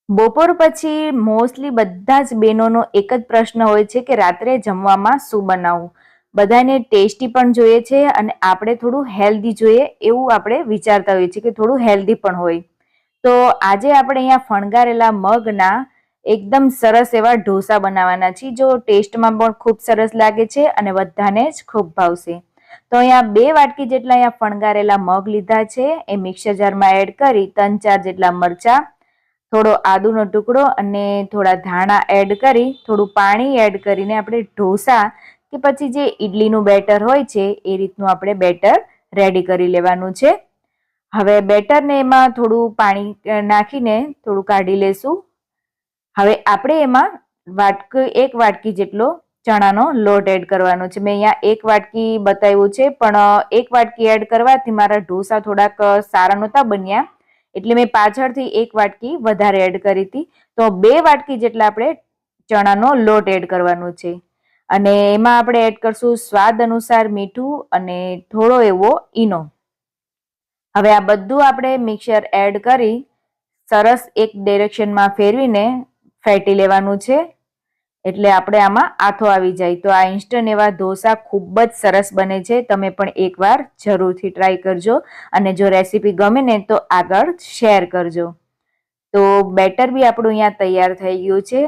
બપોર પછી મોસ્ટલી બધા જ બહેનોનો એક જ પ્રશ્ન હોય છે કે રાત્રે જમવામાં શું બનાવવું. બધાને ટેસ્ટી પણ જોઈએ છે અને આપણે થોડું હેલ્ધી જોઈએ એવું આપણે વિચારતા હોઈએ છીએ કે થોડું હેલ્ધી પણ હોય. તો આજે આપણે અહીંયા ફણગારેલા મગના એકદમ સરસ એવા ઢોસા બનાવવાના છીએ, જો ટેસ્ટમાં પણ ખૂબ સરસ લાગે છે અને બધાને જ ખૂબ ભાવશે. તો અહીંયા 2 વાટકી જેટલા અહીંયા ફણગારેલા મગ લીધા છે, એ મિક્સર જારમાં એડ કરી 3-4 જેટલા મરચાં, થોડો આદુનો ટુકડો અને થોડા ધાણા એડ કરી થોડું પાણી એડ કરીને આપણે ઢોસા કે પછી જે ઈડલીનું બેટર હોય છે એ રીતનું આપણે બેટર રેડી કરી લેવાનું છે. હવે બેટરને એમાં થોડું પાણી નાખીને થોડું કાઢી લેશું. હવે આપણે એમાં 1 વાટકી જેટલો ચણાનો લોટ એડ કરવાનો છે. મેં અહીંયા 1 વાટકી બતાવ્યું છે, પણ 1 વાટકી એડ કરવાથી મારા ઢોસા થોડાક સારા નહોતા બન્યા, એટલે મેં પાછળથી 1 વાટકી વધારે એડ કરી હતી. તો 2 વાટકી જેટલા આપણે ચણાનો લોટ એડ કરવાનો છે અને એમાં આપણે એડ કરશું સ્વાદ અનુસાર મીઠું અને થોડો એવો ઈનો. હવે આ બધું આપણે મિક્સર એડ કરી સરસ એક ડિરેક્શનમાં ફેરવીને ફેટી લેવાનું છે, એટલે આપણે આમાં આથો આવી જાય. તો આ ઇન્સ્ટન્ટ એવા ઢોસા ખૂબ જ સરસ બને છે. તમે પણ એકવાર જરૂરથી ટ્રાય કરજો અને જો રેસીપી ગમે ને તો આગળ શેર કરજો. તો બેટર બી આપણું અહીંયા તૈયાર થઈ ગયું છે.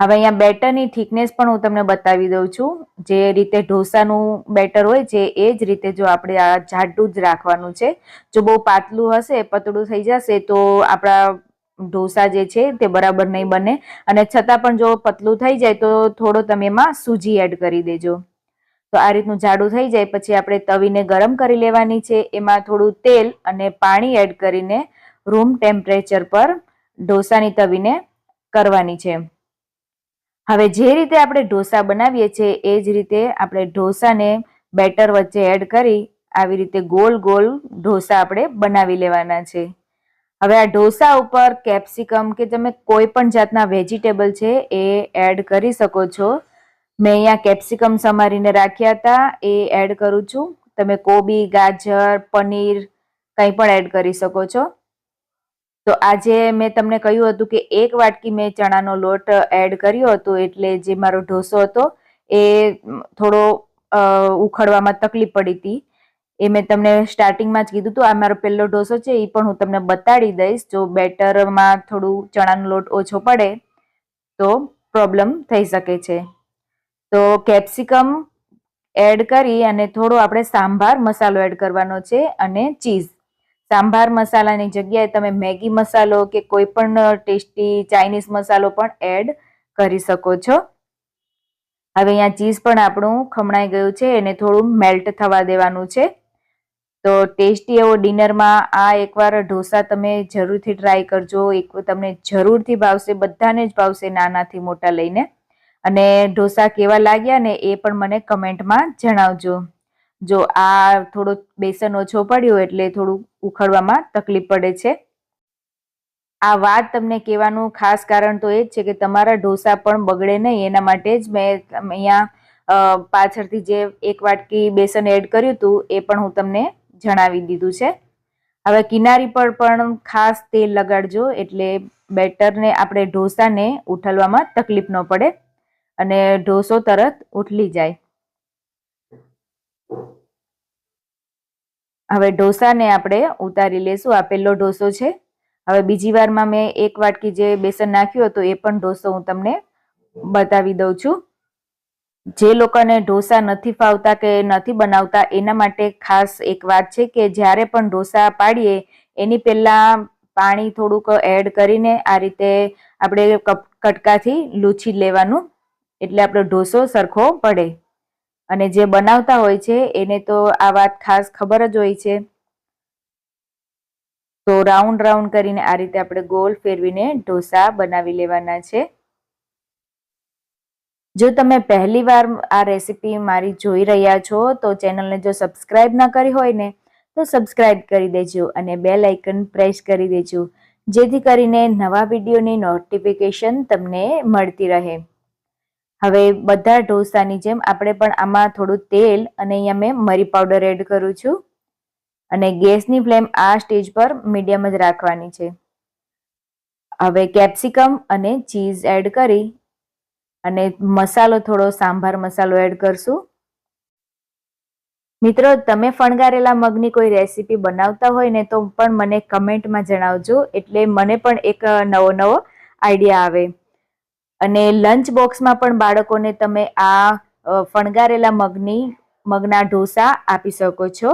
હવે અહીંયા બેટરની થિકનેસ પણ હું તમને બતાવી દઉં છું. જે રીતે ઢોસાનું બેટર હોય છે એ જ રીતે જો આપણે આ જાડું જ રાખવાનું છે. જો બહુ પાતળું હશે, પતળું થઈ જશે તો આપણા ઢોસા જે છે તે બરાબર નહીં બને, અને છતાં પણ જો પતલું થઈ જાય તો થોડો તમે એમાં સૂજી એડ કરી દેજો. તો આ રીતનું જાડું થઈ જાય પછી આપણે તવીને ગરમ કરી લેવાની છે. એમાં થોડું તેલ અને પાણી એડ કરીને રૂમ ટેમ્પરેચર પર ઢોસાની તવીને કરવાની છે. હવે જે રીતે આપણે ઢોસા બનાવીએ છીએ એ જ રીતે આપણે ઢોસાને બેટર વચ્ચે એડ કરી આવી રીતે ગોલ ગોલ ઢોસા આપણે બનાવી લેવાના છે. હવે આ ઢોસા ઉપર કેપ્સિકમ કે તમે કોઈ પણ જાતના વેજીટેબલ છે એ એડ કરી શકો છો. મેં અહીંયા કેપ્સિકમ સમારીને રાખ્યા હતા, એ એડ કરું છું. તમે કોબી, ગાજર, પનીર કંઈ પણ એડ કરી શકો છો. તો આજે મેં તમને કહ્યું હતું કે 1 વાટકી મેં ચણાનો લોટ એડ કર્યો હતો, એટલે જે મારો ઢોસો હતો એ થોડો ઉખડવામાં તકલીફ પડી હતી. એ મેં તમને સ્ટાર્ટિંગમાં જ કીધું હતું. આ મારો પહેલો ઢોસો છે, એ પણ હું તમને બતાડી દઈશ. જો બેટરમાં થોડું ચણાનો લોટ ઓછો પડે તો પ્રોબ્લેમ થઈ શકે છે. તો કેપ્સિકમ એડ કરી અને થોડો આપણે સાંભાર મસાલો એડ કરવાનો છે અને ચીઝ. સાંભાર મસાલાની જગ્યાએ તમે મેગી મસાલો કે કોઈ પણ ટેસ્ટી ચાઇનીઝ મસાલો પણ એડ કરી શકો છો. હવે અહીંયા ચીઝ પણ આપણું ખમણાઈ ગયું છે, એને થોડું મેલ્ટ થવા દેવાનું છે. તો ટેસ્ટી એવો ડિનરમાં આ એકવાર ઢોસા તમે જરૂરથી ટ્રાય કરજો. તમને જરૂરથી ભાવશે, બધાને જ ભાવશે નાનાથી મોટા લઈને. અને ઢોસા કેવા લાગ્યા ને એ પણ મને કમેન્ટમાં જણાવજો. જો આ થોડો બેસન ઓછો પડ્યો એટલે થોડું ઉખડવામાં તકલીફ પડે છે. આ વાત તમને કહેવાનું ખાસ કારણ તો એ જ છે કે તમારા ઢોસા પણ બગડે નહીં, એના માટે જ મેં અહીંયા પાછળથી જે 1 વાટકી બેસન એડ કર્યું હતું એ પણ હું તમને જણાવી દીધું છે. હવે કિનારી પર પણ ખાસ તેલ લગાડજો, એટલે બેટરને આપણે ઢોસાને ઉઠાલવામાં તકલીફ ન પડે અને ઢોસો તરત ઉઠલી જાય. હવે ઢોસાને આપણે ઉતારી લેશું. આ પહેલો ઢોસો છે. હવે બીજી વારમાં મેં 1 વાટકી જે બેસન નાખ્યું હતું એ પણ ઢોસો હું તમને બતાવી દઉં છું. જે લોકોને ઢોસા નથી ફાવતા કે નથી બનાવતા એના માટે ખાસ એક વાત છે કે જ્યારે પણ ઢોસા પાડીએ એની પહેલાં પાણી થોડુંક એડ કરીને આ રીતે આપણે કટકાથી લૂછી લેવાનું, એટલે આપણો ઢોસો સરખો પડે. અને જે બનાવતા હોય છે એને તો આ વાત ખાસ ખબર જ હોય છે. તો રાઉન્ડ રાઉન્ડ કરીને આ રીતે આપણે ગોલ ફેરવીને ઢોસા બનાવી લેવાના છે. જો તમે પહેલી વાર આ રેસીપી મારી જોઈ રહ્યા છો તો ચેનલને જો સબસ્ક્રાઇબ ન કરી હોય ને તો સબસ્ક્રાઇબ કરી દેજો અને બેલ આઇકન પ્રેસ કરી દેજો, જેથી કરીને નવા વિડીયોની નોટિફિકેશન તમને મળતી રહે. હવે બધા ઢોસાની જેમ આપણે પણ આમાં થોડું તેલ અને અહીંયા મેં મરી પાવડર એડ કરું છું અને ગેસની ફ્લેમ આ સ્ટેજ પર મીડિયમ જ રાખવાની છે. હવે કેપ્સિકમ અને ચીઝ એડ કરી અને મસાલો થોડો સાંભાર મસાલો એડ કરશું. મિત્રો, તમે ફણગારેલા મગની કોઈ રેસીપી બનાવતા હોય ને તો પણ મને કમેન્ટમાં જણાવજો, એટલે મને પણ એક નવો આઈડિયા આવે. અને લંચ બોક્સમાં પણ બાળકોને તમે આ ફણગારેલા મગના ઢોસા આપી શકો છો.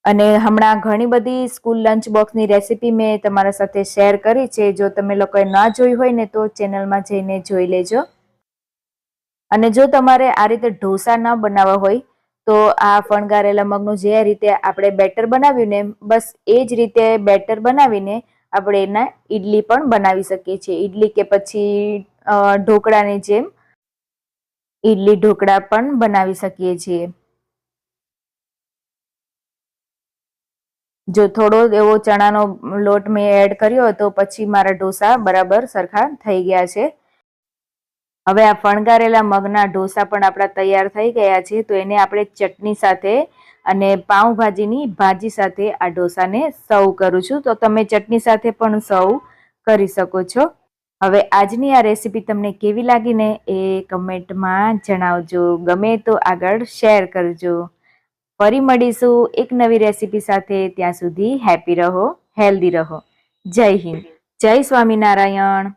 અને હમણાં ઘણી બધી સ્કૂલ લંચ બોક્સની રેસીપી મેં તમારા સાથે શેર કરી છે. જો તમે લોકોએ ના જોઈ હોય ને તો ચેનલમાં જઈને જોઈ લેજો. અને જો તમારે આ રીતે ઢોસા ન બનાવવા હોય તો આ ફણગારેલા મગનું જે રીતે આપણે બેટર બનાવ્યું ને, બસ એ જ રીતે બેટર બનાવીને આપણે એના ઈડલી પણ બનાવી શકીએ છીએ. ઈડલી કે પછી ઢોકળાની જેમ ઈડલી ઢોકળા પણ બનાવી શકીએ છીએ. જો થોડો એવો ચણાનો લોટ મેં એડ કર્યો હતો, પછી મારા ઢોસા બરાબર સરખા થઈ ગયા છે. હવે આ ફણગારેલા મગના ઢોસા પણ આપણા તૈયાર થઈ ગયા છે. તો એને આપણે ચટણી સાથે અને પાઉંભાજીની ભાજી સાથે આ ઢોસાને સર્વ કરું છું. તો તમે ચટણી સાથે પણ સર્વ કરી શકો છો. હવે આજની આ રેસીપી તમને કેવી લાગી ને એ કમેન્ટમાં જણાવજો. ગમે તો આગળ શેર કરજો. ફરી મળીશું એક નવી રેસીપી સાથે. ત્યાં સુધી હેપી રહો, હેલ્ધી રહો. જય હિન્દ, જય સ્વામિનારાયણ.